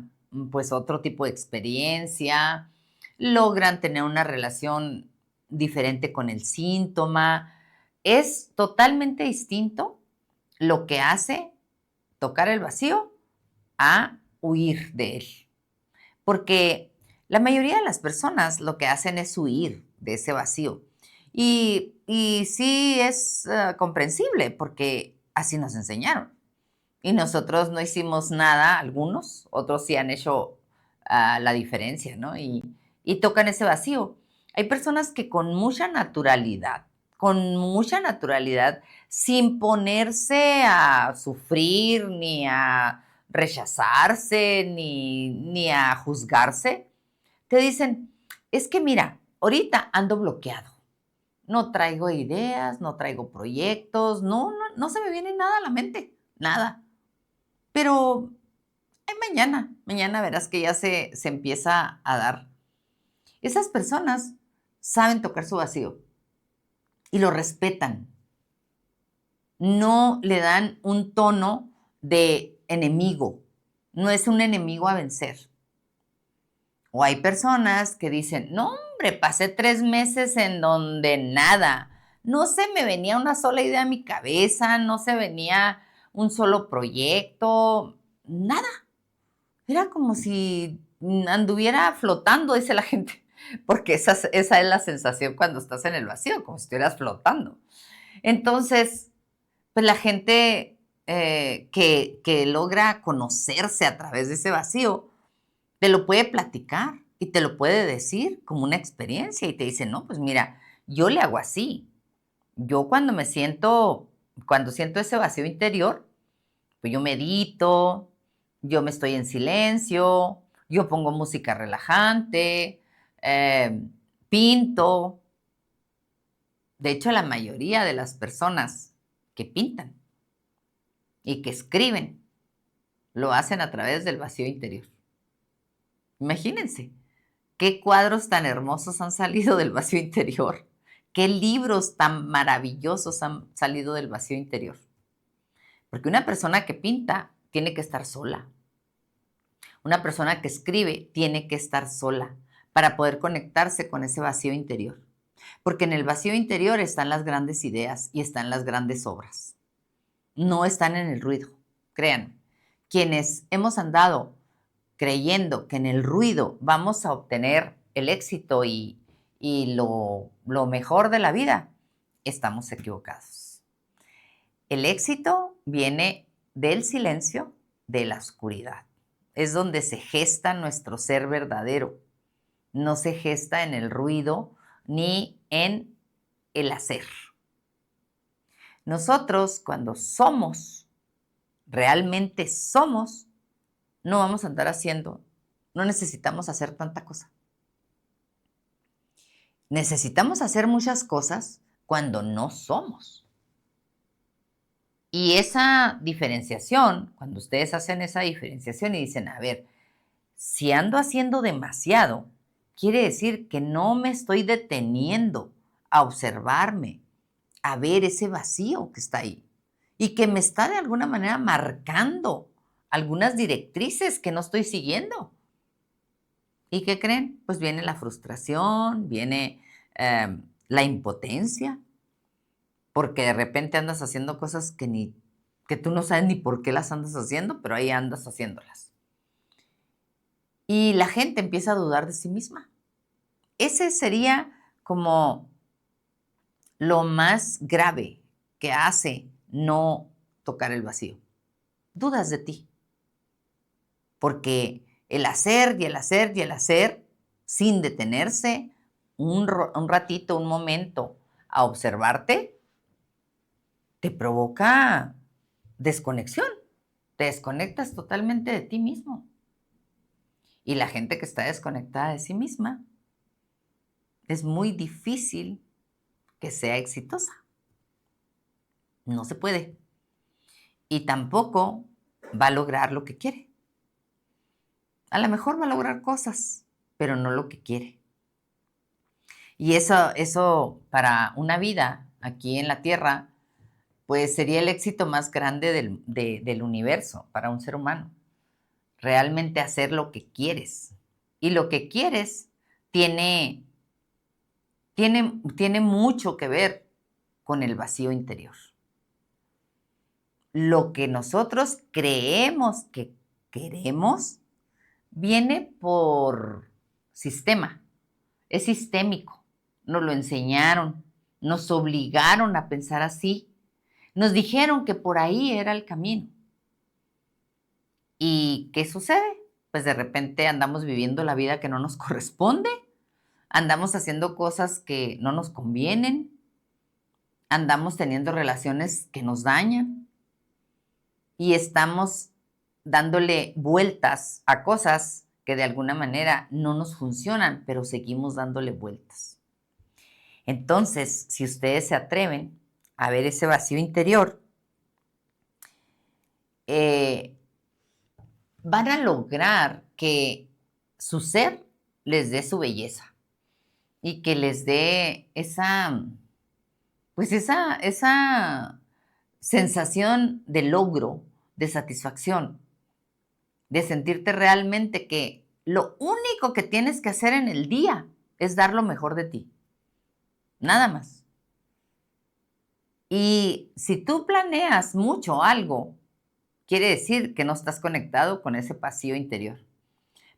pues otro tipo de experiencia, logran tener una relación diferente con el síntoma. Es totalmente distinto lo que hace tocar el vacío a huir de él. Porque la mayoría de las personas lo que hacen es huir de ese vacío. Y sí es comprensible porque así nos enseñaron. Y nosotros no hicimos nada, algunos, otros sí han hecho la diferencia, ¿no? Y tocan ese vacío. Hay personas que con mucha naturalidad, sin ponerse a sufrir, ni a rechazarse, ni a juzgarse, te dicen, es que mira, ahorita ando bloqueado. No traigo ideas, no traigo proyectos, no se me viene nada a la mente, nada. Pero mañana verás que ya se empieza a dar. Esas personas saben tocar su vacío y lo respetan. No le dan un tono de enemigo. No es un enemigo a vencer. O hay personas que dicen, no, hombre, pasé 3 meses en donde nada. No se me venía una sola idea a mi cabeza, no se venía un solo proyecto, nada. Era como si anduviera flotando, dice la gente, porque esa es la sensación cuando estás en el vacío, como si estuvieras flotando. Entonces, pues la gente que logra conocerse a través de ese vacío, te lo puede platicar y te lo puede decir como una experiencia y te dice, no, pues mira, yo le hago así. Yo cuando siento ese vacío interior, pues yo medito, yo me estoy en silencio, yo pongo música relajante, pinto. De hecho, la mayoría de las personas que pintan y que escriben lo hacen a través del vacío interior. Imagínense, qué cuadros tan hermosos han salido del vacío interior, qué libros tan maravillosos han salido del vacío interior. Porque una persona que pinta tiene que estar sola. Una persona que escribe tiene que estar sola para poder conectarse con ese vacío interior. Porque en el vacío interior están las grandes ideas y están las grandes obras. No están en el ruido, créanme. Quienes hemos andado creyendo que en el ruido vamos a obtener el éxito y lo mejor de la vida, estamos equivocados. El éxito viene del silencio, de la oscuridad. Es donde se gesta nuestro ser verdadero. No se gesta en el ruido ni en el hacer. Nosotros, cuando somos, realmente somos, no vamos a andar haciendo, no necesitamos hacer tanta cosa. Necesitamos hacer muchas cosas cuando no somos. Y esa diferenciación, cuando ustedes hacen esa diferenciación y dicen, a ver, si ando haciendo demasiado, quiere decir que no me estoy deteniendo a observarme, a ver ese vacío que está ahí y que me está de alguna manera marcando algunas directrices que no estoy siguiendo. ¿Y qué creen? Pues viene la frustración, viene la impotencia, porque de repente andas haciendo cosas que tú no sabes ni por qué las andas haciendo, pero ahí andas haciéndolas. Y la gente empieza a dudar de sí misma. Ese sería como lo más grave que hace no tocar el vacío. Dudas de ti. Porque el hacer y el hacer y el hacer sin detenerse un ratito, un momento a observarte, te provoca desconexión. Te desconectas totalmente de ti mismo. Y la gente que está desconectada de sí misma, es muy difícil que sea exitosa. No se puede. Y tampoco va a lograr lo que quiere. A lo mejor va a lograr cosas, pero no lo que quiere. Y eso para una vida aquí en la Tierra, pues sería el éxito más grande del universo para un ser humano. Realmente hacer lo que quieres. Y lo que quieres tiene mucho que ver con el vacío interior. Lo que nosotros creemos que queremos viene por sistema, es sistémico. Nos lo enseñaron, nos obligaron a pensar así, nos dijeron que por ahí era el camino. ¿Y qué sucede? Pues de repente andamos viviendo la vida que no nos corresponde, andamos haciendo cosas que no nos convienen, andamos teniendo relaciones que nos dañan y estamos dándole vueltas a cosas que de alguna manera no nos funcionan, pero seguimos dándole vueltas. Entonces, si ustedes se atreven a ver ese vacío interior, van a lograr que su ser les dé su belleza y que les dé esa sensación de logro, de satisfacción, de sentirte realmente que lo único que tienes que hacer en el día es dar lo mejor de ti. Nada más. Y si tú planeas mucho algo, quiere decir que no estás conectado con ese vacío interior.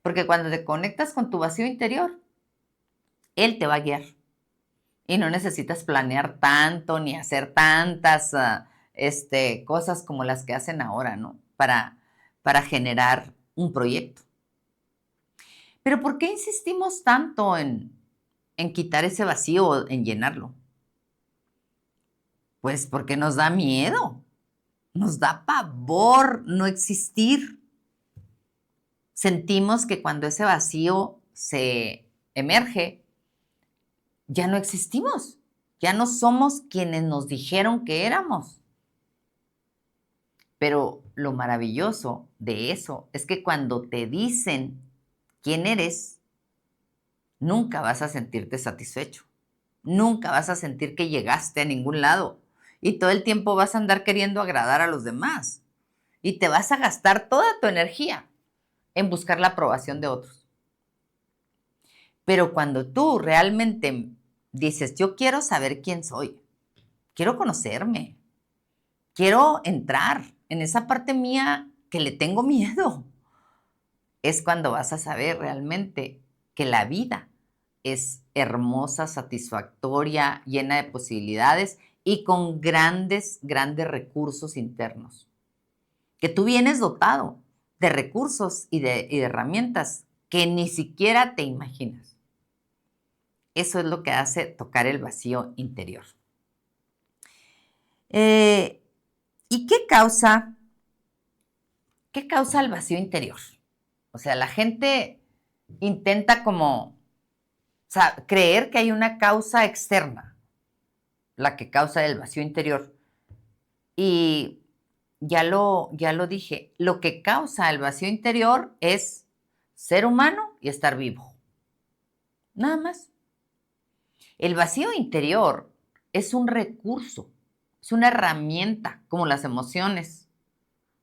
Porque cuando te conectas con tu vacío interior, él te va a guiar. Y no necesitas planear tanto ni hacer tantas cosas como las que hacen ahora, ¿no? Para generar un proyecto. Pero ¿por qué insistimos tanto en quitar ese vacío, en llenarlo? Pues porque nos da miedo, nos da pavor no existir. Sentimos que cuando ese vacío se emerge, ya no existimos, ya no somos quienes nos dijeron que éramos. Pero lo maravilloso de eso es que cuando te dicen quién eres, nunca vas a sentirte satisfecho. Nunca vas a sentir que llegaste a ningún lado. Y todo el tiempo vas a andar queriendo agradar a los demás. Y te vas a gastar toda tu energía en buscar la aprobación de otros. Pero cuando tú realmente dices, yo quiero saber quién soy, quiero conocerme, quiero entrar en esa parte mía que le tengo miedo, es cuando vas a saber realmente que la vida es hermosa, satisfactoria, llena de posibilidades y con grandes, grandes recursos internos. Que tú vienes dotado de recursos y de herramientas que ni siquiera te imaginas. Eso es lo que hace tocar el vacío interior. ¿Y qué causa ¿Qué causa el vacío interior? O sea, la gente intenta como creer que hay una causa externa, la que causa el vacío interior. Y ya lo dije, lo que causa el vacío interior es ser humano y estar vivo. Nada más. El vacío interior es un recurso, es una herramienta, como las emociones,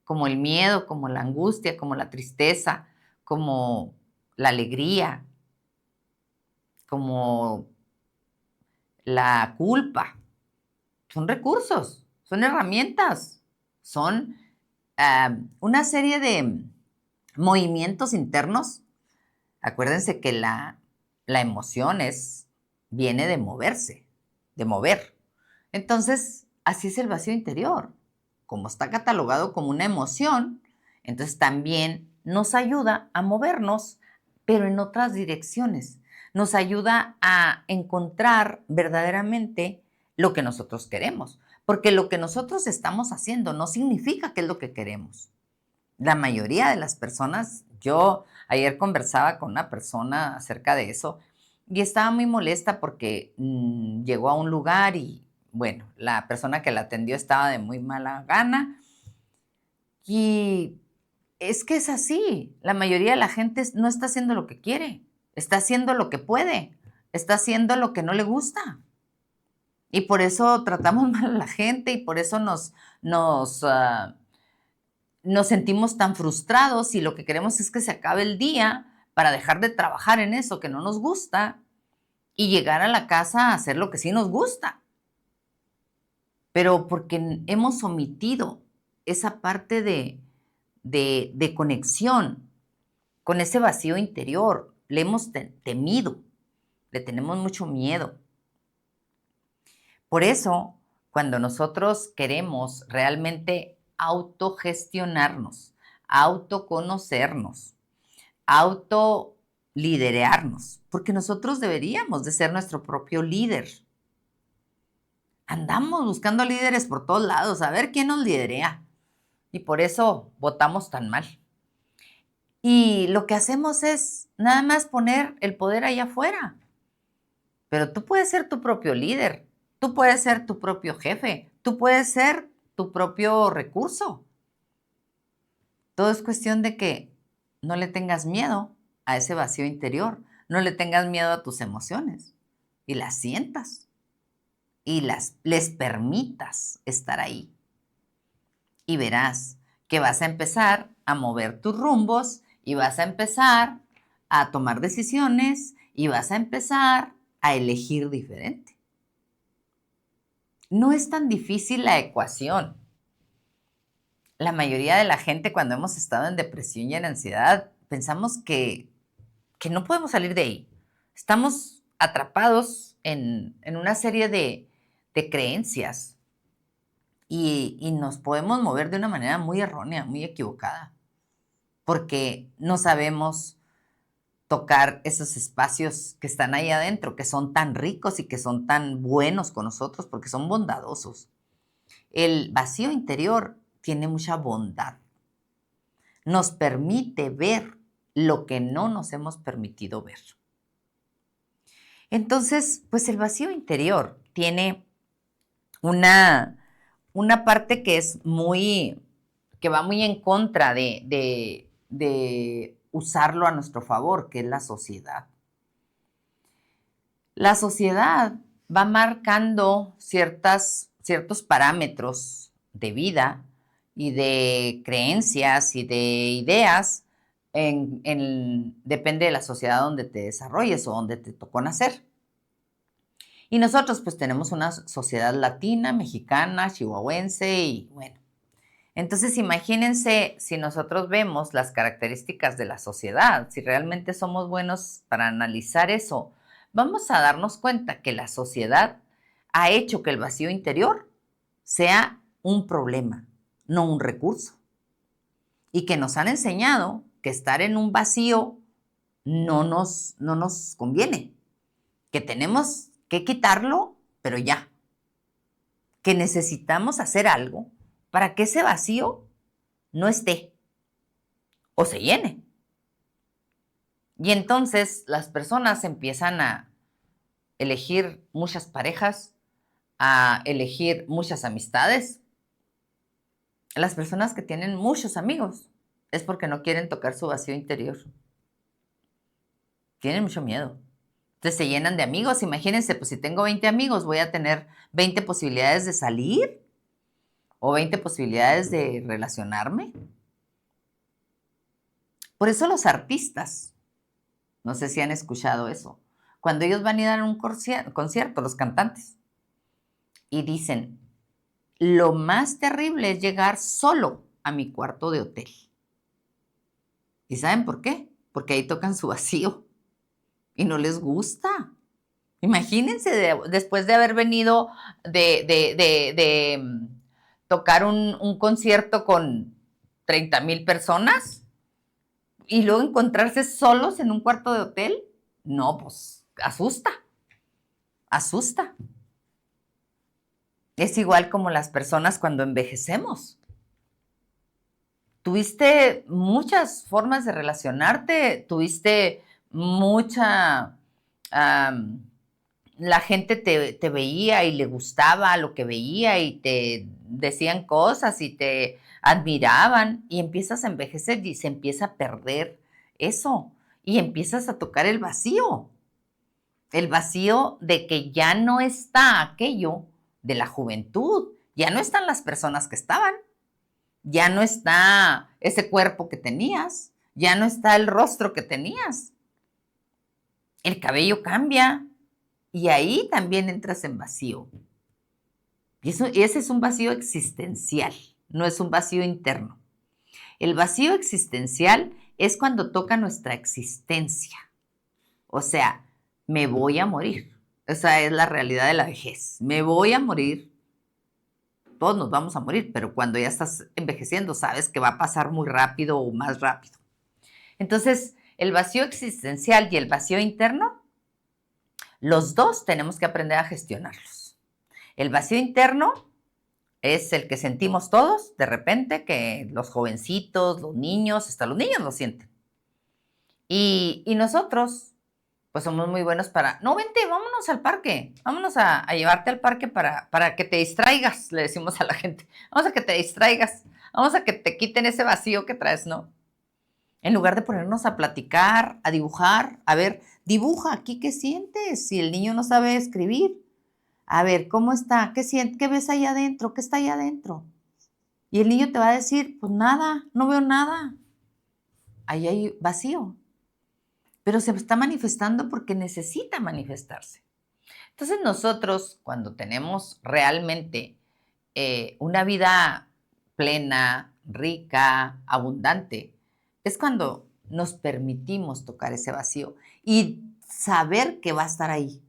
como el miedo, como la angustia, como la tristeza, como la alegría, como la culpa. Son recursos, son herramientas, son una serie de movimientos internos. Acuérdense que la emoción viene de moverse, de mover. Entonces, así es el vacío interior. Como está catalogado como una emoción, entonces también nos ayuda a movernos, pero en otras direcciones. Nos ayuda a encontrar verdaderamente lo que nosotros queremos, porque lo que nosotros estamos haciendo no significa que es lo que queremos. La mayoría de las personas, yo ayer conversaba con una persona acerca de eso y estaba muy molesta porque llegó a un lugar y, bueno, la persona que la atendió estaba de muy mala gana y es que es así. La mayoría de la gente no está haciendo lo que quiere, está haciendo lo que puede, está haciendo lo que no le gusta. Y por eso tratamos mal a la gente y por eso nos sentimos tan frustrados y lo que queremos es que se acabe el día para dejar de trabajar en eso que no nos gusta y llegar a la casa a hacer lo que sí nos gusta. Pero porque hemos omitido esa parte de conexión con ese vacío interior. Le hemos temido, le tenemos mucho miedo. Por eso, cuando nosotros queremos realmente autogestionarnos, autoconocernos, autoliderarnos, porque nosotros deberíamos de ser nuestro propio líder. Andamos buscando líderes por todos lados, a ver quién nos liderea. Y por eso votamos tan mal. Y lo que hacemos es nada más poner el poder allá afuera. Pero tú puedes ser tu propio líder, tú puedes ser tu propio jefe, tú puedes ser tu propio recurso. Todo es cuestión de que no le tengas miedo a ese vacío interior, no le tengas miedo a tus emociones y las sientas y les permitas estar ahí. Y verás que vas a empezar a mover tus rumbos y vas a empezar a tomar decisiones y vas a empezar a elegir diferente. No es tan difícil la ecuación. La mayoría de la gente cuando hemos estado en depresión y en ansiedad pensamos que no podemos salir de ahí. Estamos atrapados en una serie de creencias y nos podemos mover de una manera muy errónea, muy equivocada, porque no sabemos tocar esos espacios que están ahí adentro, que son tan ricos y que son tan buenos con nosotros, porque son bondadosos. El vacío interior tiene mucha bondad. Nos permite ver lo que no nos hemos permitido ver. Entonces, pues el vacío interior tiene una parte que que va muy en contra de usarlo a nuestro favor, que es la sociedad. La sociedad va marcando ciertos parámetros de vida y de creencias y de ideas, depende de la sociedad donde te desarrolles o donde te tocó nacer. Y nosotros pues tenemos una sociedad latina, mexicana, chihuahuense y bueno. Entonces imagínense si nosotros vemos las características de la sociedad, si realmente somos buenos para analizar eso, vamos a darnos cuenta que la sociedad ha hecho que el vacío interior sea un problema, no un recurso. Y que nos han enseñado que estar en un vacío no nos conviene, que tenemos que quitarlo, pero ya, que necesitamos hacer algo para que ese vacío no esté. o se llene. Y entonces las personas empiezan a elegir muchas parejas, a elegir muchas amistades. Las personas que tienen muchos amigos es porque no quieren tocar su vacío interior. Tienen mucho miedo. Entonces se llenan de amigos. Imagínense, pues si tengo 20 amigos, voy a tener 20 posibilidades de salir o 20 posibilidades de relacionarme. Por eso los artistas, no sé si han escuchado eso, cuando ellos van a ir a un concierto, los cantantes, y dicen, lo más terrible es llegar solo a mi cuarto de hotel. ¿Y saben por qué? Porque ahí tocan su vacío y no les gusta. Imagínense, después de haber venido de tocar un concierto con 30,000 personas y luego encontrarse solos en un cuarto de hotel. No, pues asusta, asusta. Es igual como las personas cuando envejecemos. Tuviste muchas formas de relacionarte, tuviste mucha... la gente te veía y le gustaba lo que veía y te decían cosas y te admiraban y empiezas a envejecer y se empieza a perder eso y empiezas a tocar el vacío de que ya no está aquello de la juventud, ya no están las personas que estaban, ya no está ese cuerpo que tenías, ya no está el rostro que tenías, el cabello cambia, y ahí también entras en vacío. Y ese es un vacío existencial, no es un vacío interno. El vacío existencial es cuando toca nuestra existencia. O sea, me voy a morir. Esa es la realidad de la vejez. Me voy a morir. Todos nos vamos a morir, pero cuando ya estás envejeciendo, sabes que va a pasar muy rápido o más rápido. Entonces, el vacío existencial y el vacío interno, los dos tenemos que aprender a gestionarlos. El vacío interno es el que sentimos todos, de repente, que los jovencitos, los niños, hasta los niños lo sienten. Y nosotros, pues somos muy buenos para, no, vente, vámonos al parque, vámonos a llevarte al parque para que te distraigas, le decimos a la gente. Vamos a que te distraigas, vamos a que te quiten ese vacío que traes, ¿no? En lugar de ponernos a platicar, a dibujar, a ver, dibuja aquí, ¿qué sientes? Si el niño no sabe escribir, a ver, ¿cómo está? ¿Qué sientes? ¿Qué ves ahí adentro? ¿Qué está ahí adentro? Y el niño te va a decir, pues nada, no veo nada. Ahí hay vacío. Pero se está manifestando porque necesita manifestarse. Entonces nosotros, cuando tenemos realmente una vida plena, rica, abundante, es cuando nos permitimos tocar ese vacío y saber que va a estar ahí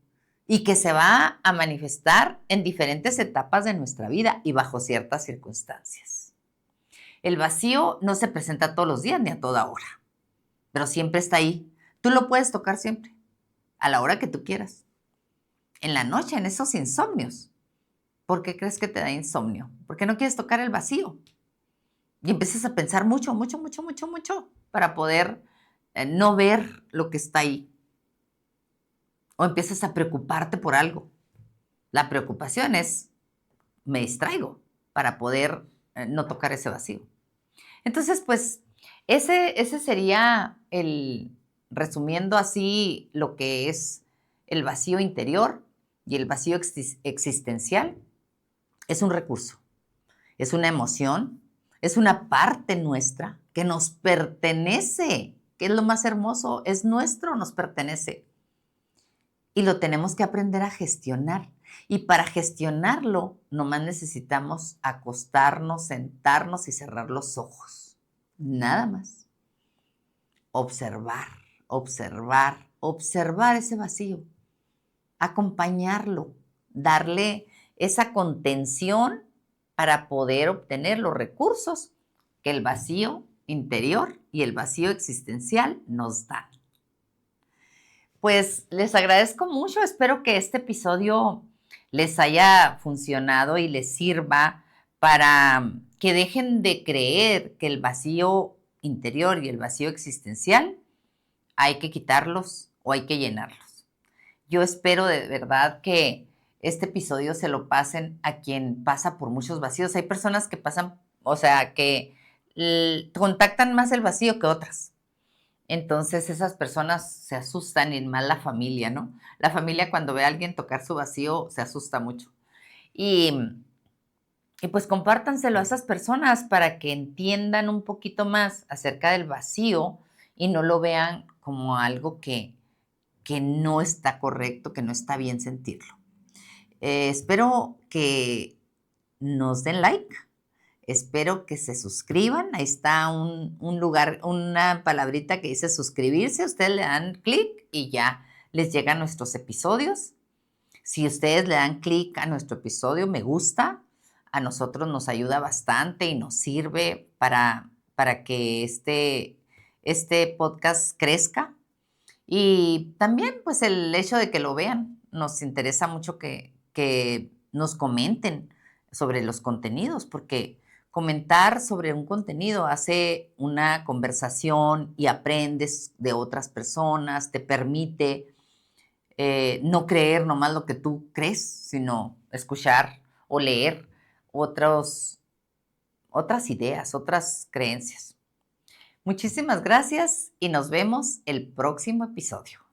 y que se va a manifestar en diferentes etapas de nuestra vida y bajo ciertas circunstancias. El vacío no se presenta todos los días ni a toda hora, pero siempre está ahí. Tú lo puedes tocar siempre, a la hora que tú quieras. En la noche, en esos insomnios. ¿Por qué crees que te da insomnio? Porque no quieres tocar el vacío. Y empiezas a pensar mucho, mucho, mucho, mucho, mucho para poder no ver lo que está ahí. O empiezas a preocuparte por algo. La preocupación es, me distraigo para poder no tocar ese vacío. Entonces, pues, ese sería resumiendo así lo que es el vacío interior y el vacío existencial. Es un recurso, es una emoción, es una parte nuestra que nos pertenece, que es lo más hermoso, es nuestro, nos pertenece. Y lo tenemos que aprender a gestionar. Y para gestionarlo, nomás necesitamos acostarnos, sentarnos y cerrar los ojos. Nada más. Observar, observar, observar ese vacío. Acompañarlo, darle esa contención para poder obtener los recursos que el vacío interior y el vacío existencial nos dan. Pues les agradezco mucho, espero que este episodio les haya funcionado y les sirva para que dejen de creer que el vacío interior y el vacío existencial, hay que quitarlos o hay que llenarlos. Yo espero de verdad que este episodio se lo pasen a quien pasa por muchos vacíos. Hay personas que pasan, o sea, que contactan más el vacío que otras. Entonces esas personas se asustan y más la familia, ¿no? La familia cuando ve a alguien tocar su vacío se asusta mucho. Y, y pues compártanselo a esas personas para que entiendan un poquito más acerca del vacío y no lo vean como algo que no está correcto, que no está bien sentirlo. Espero que nos den like. Espero que se suscriban. Ahí está un lugar, una palabrita que dice suscribirse. Ustedes le dan clic y ya les llegan nuestros episodios. Si ustedes le dan clic a nuestro episodio, me gusta, a nosotros nos ayuda bastante y nos sirve para que este podcast crezca. Y también, pues, el hecho de que lo vean, nos interesa mucho que nos comenten sobre los contenidos, porque comentar sobre un contenido hace una conversación y aprendes de otras personas, te permite no creer nomás lo que tú crees, sino escuchar o leer otras ideas, otras creencias. Muchísimas gracias y nos vemos el próximo episodio.